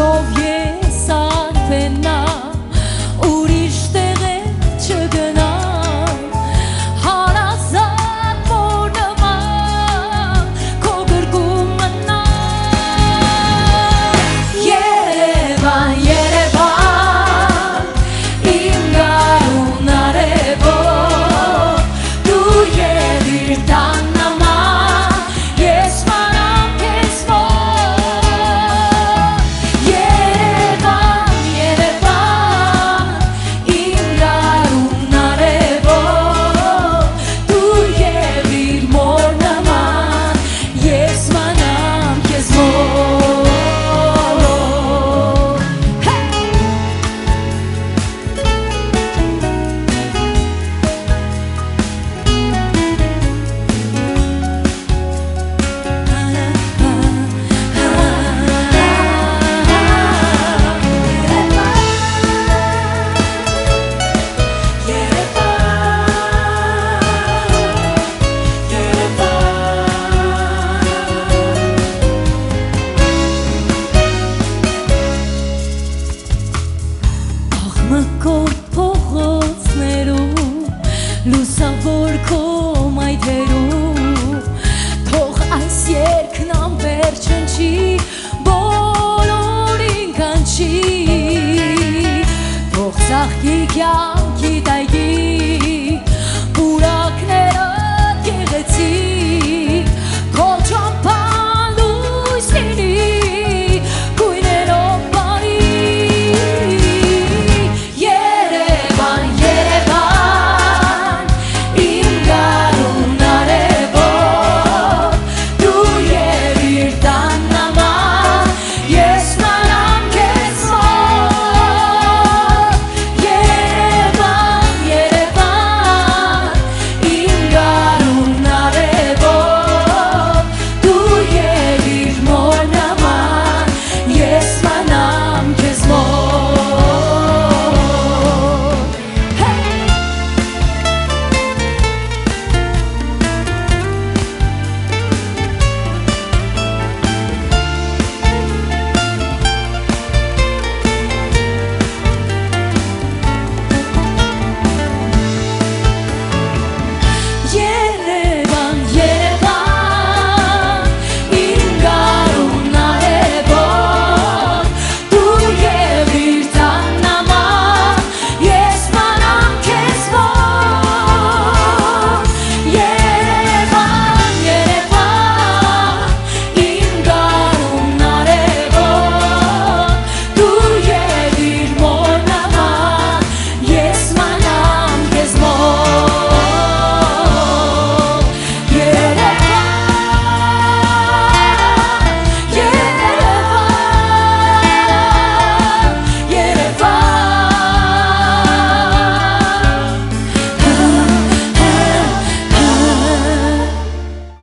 Շով ես արդենա ուրիշ տեղ է չգնա հարազատ որ նման քո գրկում մնա Երևան, Երևան իմ գարուն արևոտ դու և իր տան նման ես մանամ քեզ մոտ Երևան, Երևան իմ գարուն արևոտ դու և իր մոր նման ես մանամ քեզ մոտ Աղմկոտ փողոցներում լուսավոր քո մայթերում թող այս երգն անվերջ հնչի բոլորին կանչի թող ծաղկի կյանքի տայգի